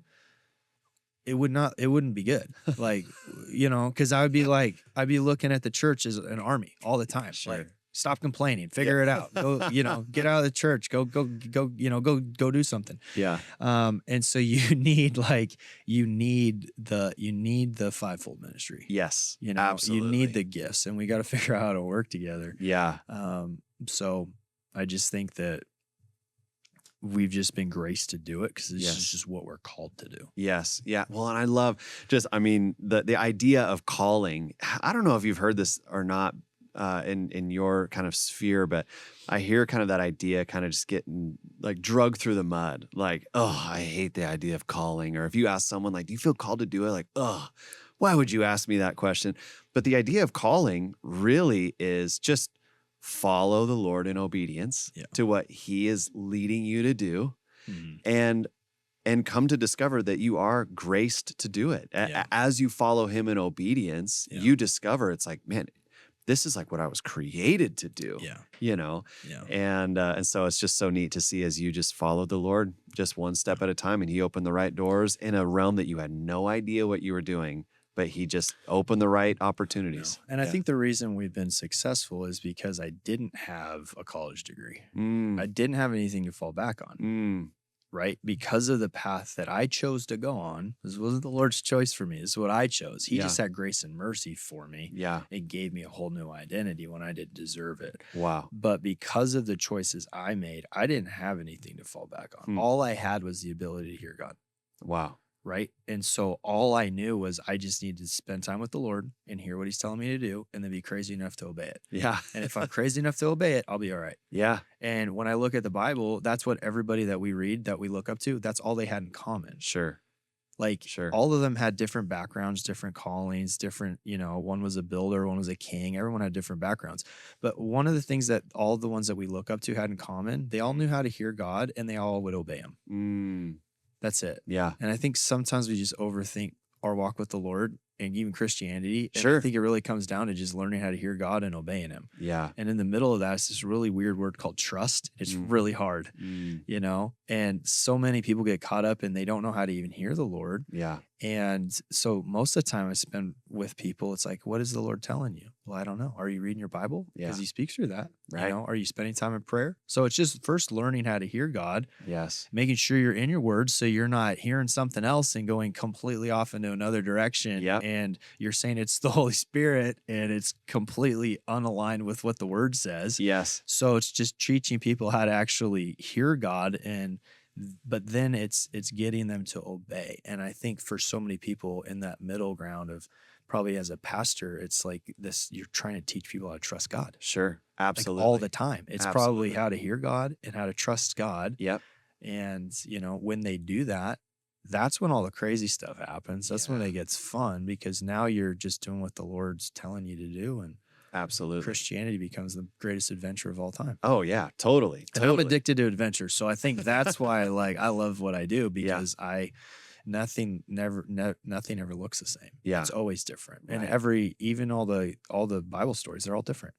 it wouldn't be good. Like, you know, cause I'd be looking at the church as an army all the time. Sure. Like, stop complaining, figure it out. Go, you know, get out of the church, go, you know, go do something. Yeah. And so you need the fivefold ministry. Yes. You know, Absolutely. you need the gifts, and we got to figure out how to work together. Yeah. So I just think that we've just been graced to do it because this is just what we're called to do. Yes. Yeah. Well, and I love the idea of calling. I don't know if you've heard this or not in your kind of sphere, but I hear kind of that idea kind of just getting like drugged through the mud. Like, oh, I hate the idea of calling. Or if you ask someone like, do you feel called to do it? Like, oh, why would you ask me that question? But the idea of calling really is just follow the Lord in obedience to what he is leading you to do. Mm-hmm. And come to discover that you are graced to do it. As you follow him in obedience, you discover it's like, man, this is like what I was created to do. Yeah. You know? Yeah. And so it's just so neat to see as you just followed the Lord just one step at a time, and he opened the right doors in a realm that you had no idea what you were doing, but he just opened the right opportunities. And I think the reason we've been successful is because I didn't have a college degree. I didn't have anything to fall back on. Right? Because of the path that I chose to go on. This wasn't the Lord's choice for me. This is what I chose. He just had grace and mercy for me. Yeah. It gave me a whole new identity when I didn't deserve it. Wow. But because of the choices I made, I didn't have anything to fall back on. All I had was the ability to hear God. Wow. Right? And so all I knew was I just needed to spend time with the Lord and hear what he's telling me to do, and then be crazy enough to obey it. Yeah. And if I'm crazy enough to obey it, I'll be all right. Yeah. And when I look at the Bible, that's what everybody that we read, that we look up to, that's all they had in common. Sure. Like, Sure. all of them had different backgrounds, different callings, different, you know, one was a builder, one was a king. Everyone had different backgrounds. But one of the things that all the ones that we look up to had in common, they all knew how to hear God, and they all would obey him. That's it. Yeah. And I think sometimes we just overthink our walk with the Lord and even Christianity. And Sure. I think it really comes down to just learning how to hear God and obeying him. Yeah. And in the middle of that, it's this really weird word called trust. It's really hard, you know? And so many people get caught up and they don't know how to even hear the Lord. Yeah. And so most of the time I spend with people, it's like, what is the Lord telling you? Well, I don't know. Are you reading your Bible? Yeah. Because he speaks through that. Right. You know, are you spending time in prayer? So it's just first learning how to hear God. Yes. Making sure you're in your words so you're not hearing something else and going completely off into another direction. Yep. And you're saying it's the Holy Spirit and it's completely unaligned with what the word says. Yes. So it's just teaching people how to actually hear God, but then it's getting them to obey. And I think for so many people in that middle ground of probably as a pastor, it's like this, you're trying to teach people how to trust God. Sure. Absolutely. Like all the time. It's Absolutely. probably how to hear God and how to trust God. Yep. And, you know, when they do that, that's when all the crazy stuff happens. That's when it gets fun, because now you're just doing what the Lord's telling you to do. And absolutely, Christianity becomes the greatest adventure of all time. Oh yeah, totally. And I'm addicted to adventure. So I think that's why I love what I do, because nothing ever looks the same. Yeah. It's always different. Right. And even all the Bible stories, they're all different.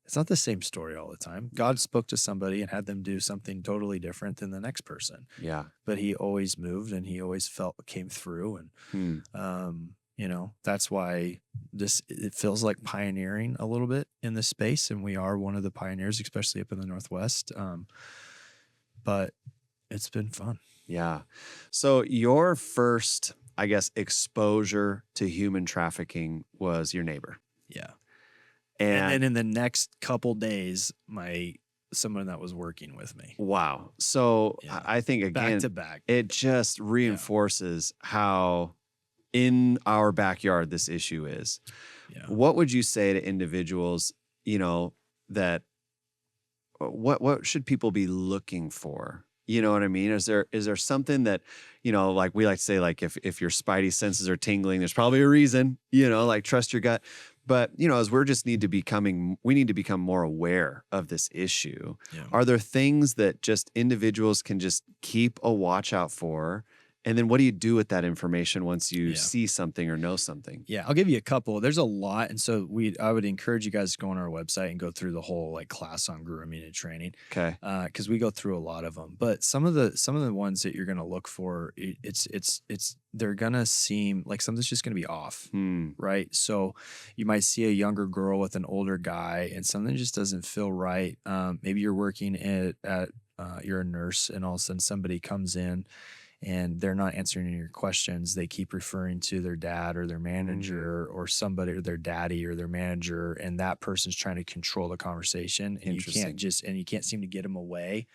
It's not the same story all the time. God spoke to somebody and had them do something totally different than the next person. Yeah. But he always moved and he always came through. And That's why it feels like pioneering a little bit in this space, and we are one of the pioneers, especially up in the Northwest. But it's been fun. Yeah. So your first, I guess, exposure to human trafficking was your neighbor. Yeah. And then in the next couple days, someone that was working with me. Wow. So Yeah. I think, again, back to back, it just reinforces how in our backyard this issue is. Yeah. What would you say to individuals, that what should people be looking for? You know what I mean? Is there something that, like we like to say, like if your spidey senses are tingling, there's probably a reason, like trust your gut. But, as we need to become more aware of this issue. Yeah. Are there things that just individuals can just keep a watch out for? And then what do you do with that information once you see something or know something? Yeah, I'll give you a couple. There's a lot. And so I would encourage you guys to go on our website and go through the whole class on grooming and training. Okay. Because we go through a lot of them. But some of the ones that you're going to look for, they're going to seem like something's just going to be off. Right. So you might see a younger girl with an older guy and something just doesn't feel right. Maybe you're working at you're a nurse and all of a sudden somebody comes in and they're not answering any of your questions. They keep referring to their dad or their manager or somebody, or their daddy or their manager, and that person's trying to control the conversation, and you can't seem to get them away.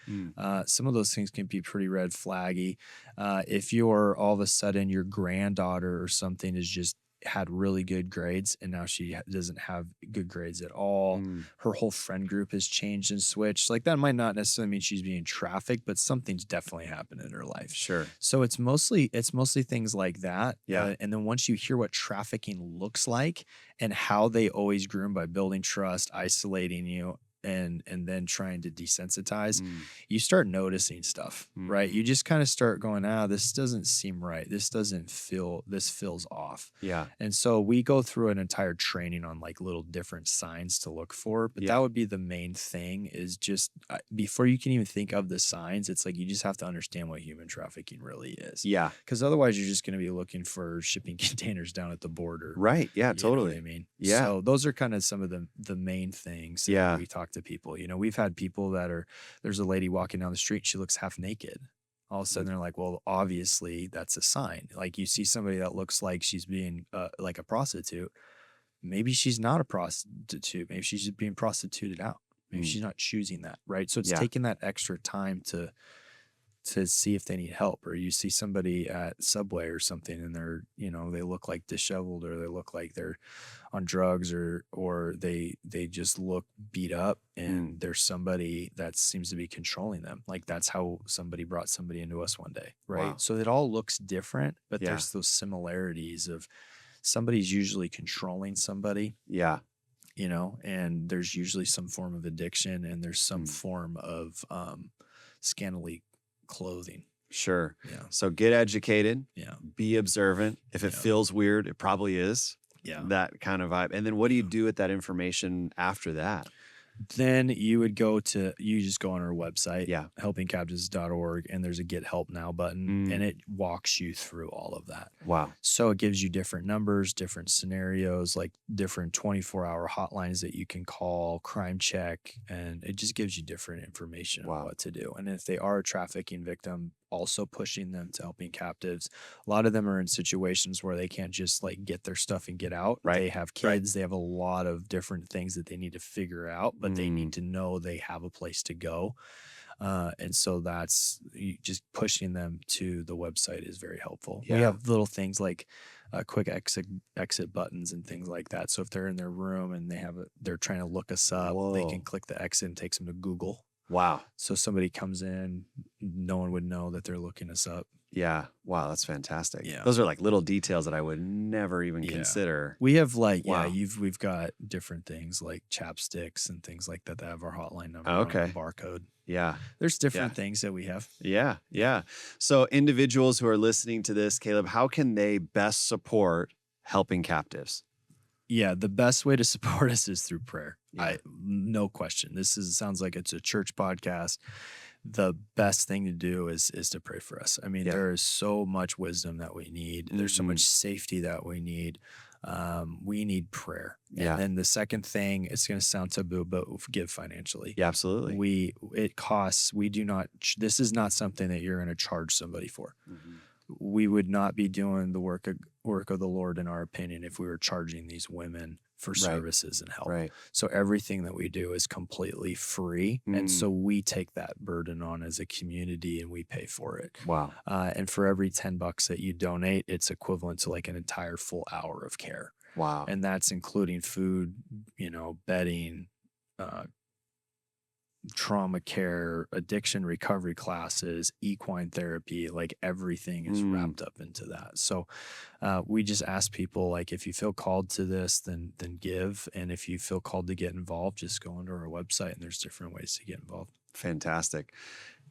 Some of those things can be pretty red flaggy. If you're all of a sudden your granddaughter or something is just had really good grades and now she doesn't have good grades at all. Her whole friend group has changed and switched. That might not necessarily mean she's being trafficked, but something's definitely happened in her life. Sure. So it's mostly things like that. Yeah. And then once you hear what trafficking looks like and how they always groom by building trust, isolating you, and then trying to desensitize, you start noticing stuff, right? You just kind of start going, this doesn't seem right. This feels off. Yeah. And so we go through an entire training on little different signs to look for, but that would be the main thing, is just before you can even think of the signs, it's you just have to understand what human trafficking really is. Yeah. Because otherwise you're just going to be looking for shipping containers down at the border. Right. Yeah, totally. I mean, yeah. So those are kind of some of the main things that we talk to people. We've had people there's a lady walking down the street, she looks half naked. All of a sudden they're like, well, obviously that's a sign. You see somebody that looks like she's being like a prostitute. Maybe she's not a prostitute. Maybe she's just being prostituted out. Maybe she's not choosing that. Right. So it's taking that extra time to see if they need help. Or you see somebody at Subway or something and they're, they look like disheveled, or they look like they're on drugs, or they just look beat up, and there's somebody that seems to be controlling them. That's how somebody brought somebody into us one day. Right. Wow. So it all looks different, but there's those similarities of somebody's usually controlling somebody. Yeah. And there's usually some form of addiction, and there's some form of scantily clothing. Sure. Yeah. So get educated. Yeah. Be observant. If it feels weird, it probably is. Yeah. That kind of vibe. And then what do you do with that information after that? Then you just go on our website, helpingcaptives.org, and there's a Get Help Now button, and it walks you through all of that. Wow. So it gives you different numbers, different scenarios, different 24-hour hotlines that you can call, crime check, and it just gives you different information on what to do. And if they are a trafficking victim, also pushing them to Helping Captives. A lot of them are in situations where they can't just get their stuff and get out. Right. They have kids. They have a lot of different things that they need to figure out, but they need to know they have a place to go. And so just pushing them to the website is very helpful. Yeah. We have little things like quick exit buttons and things like that. So if they're in their room and they're trying to look us up, they can click the exit and takes them to Google. Wow. So somebody comes in, no one would know that they're looking us up. Yeah. Wow. That's fantastic. Yeah. Those are little details that I would never even consider. We have we've got different things like chapsticks and things like that have our hotline number on the barcode. Yeah. There's different things that we have. Yeah. Yeah. So individuals who are listening to this, Caleb, how can they best support Helping Captives? Yeah, the best way to support us is through prayer. Yeah. No question. This sounds like it's a church podcast, the best thing to do is to pray for us. I mean, Yeah. there is so much wisdom that we need. There's so much safety that we need. We need prayer. Yeah. And then the second thing, it's going to sound taboo, but give financially. Yeah, absolutely. It costs. We do not. This is not something that you're going to charge somebody for. Mhm. We would not be doing the work of the Lord, in our opinion, if we were charging these women for services and help. Right. So everything that we do is completely free. And so we take that burden on as a community and we pay for it. Wow. And for every $10 that you donate, it's equivalent to like an entire full hour of care. Wow. And that's including food, bedding, trauma care, addiction recovery classes, equine therapy, like everything is wrapped up into that. So we just ask people, like, if you feel called to this, then give. And if you feel called to get involved, just go onto our website and there's different ways to get involved. Fantastic.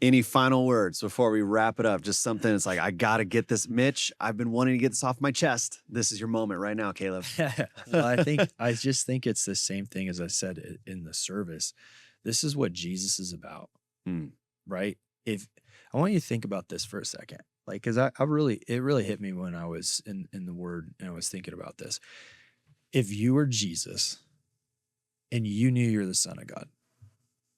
Any final words before we wrap it up? Just something that's like, I got to get this. Mitch, I've been wanting to get this off my chest. This is your moment right now, Caleb. Well, I just think it's the same thing as I said in the service. This is what Jesus is about, right? If I want you to think about this for a second, like, because it really hit me when I was in the Word and I was thinking about this. If you were Jesus and you knew you're the Son of God,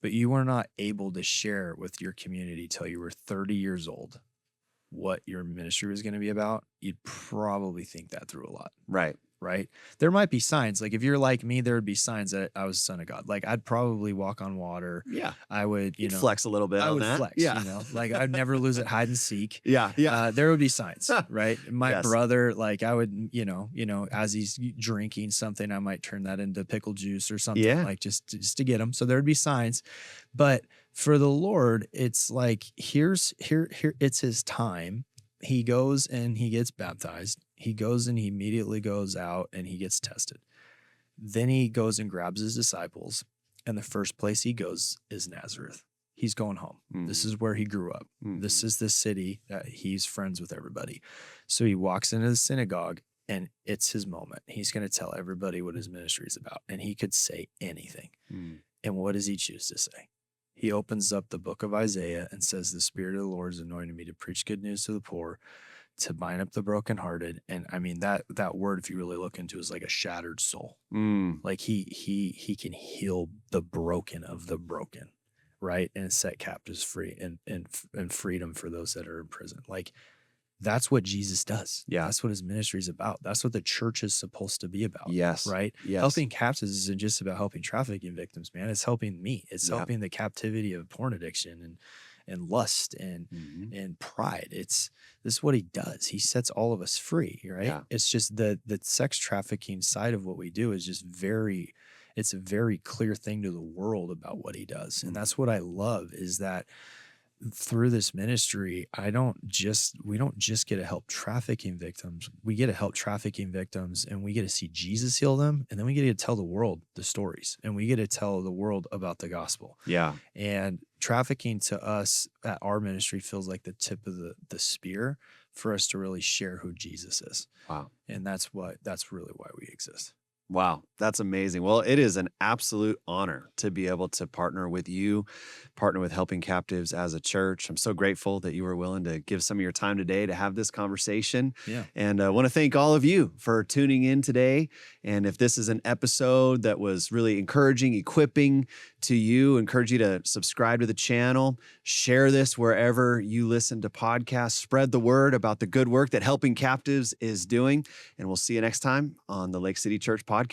but you were not able to share with your community till you were 30 years old what your ministry was going to be about, you'd probably think that through a lot. Right. There might be signs. Like if you're like me, there would be signs that I was the Son of God. Like I'd probably walk on water. Yeah. I would, You'd flex a little bit. I on would that. flex, Yeah. like I'd never lose at hide and seek. Yeah. There would be signs, right? My Yes. brother, like I would, as he's drinking something, I might turn that into pickle juice or something, like just to get him. So there would be signs. But for the Lord, it's like, here, it's his time. He goes and he gets baptized. He goes and he immediately goes out and he gets tested. Then he goes and grabs his disciples. And the first place he goes is Nazareth. He's going home. This is where he grew up. This is the city that he's friends with everybody. So he walks into the synagogue and it's his moment. He's going to tell everybody what his ministry is about. And he could say anything. And what does he choose to say? He opens up the book of Isaiah and says, the Spirit of the Lord has anointed me to preach good news to the poor, to bind up the brokenhearted. And I mean, that word, if you really look into, is like a shattered soul. Like he can heal the broken of the broken, right? And set captives free and freedom for those that are in prison. Like that's what Jesus does. Yeah. That's what his ministry is about. That's what the church is supposed to be about. Yes. Right? Yes. Helping captives isn't just about helping trafficking victims, man. It's helping me. It's helping the captivity of porn addiction and lust and pride. This is what he does. He sets all of us free, right? Yeah. It's just the sex trafficking side of what we do is just it's a very clear thing to the world about what he does. And that's what I love is that through this ministry, we don't just get to help trafficking victims. We get to help trafficking victims and we get to see Jesus heal them. And then we get to tell the world the stories and we get to tell the world about the gospel. Yeah. And trafficking to us at our ministry feels like the tip of the spear for us to really share who Jesus is. Wow. And that's really why we exist. Wow, that's amazing. Well, it is an absolute honor to be able to partner with you, partner with Helping Captives as a church. I'm so grateful that you were willing to give some of your time today to have this conversation. Yeah. And I want to thank all of you for tuning in today. And if this is an episode that was really encouraging, equipping to you, encourage you to subscribe to the channel, share this wherever you listen to podcasts, spread the word about the good work that Helping Captives is doing. And we'll see you next time on the Lake City Church Podcast.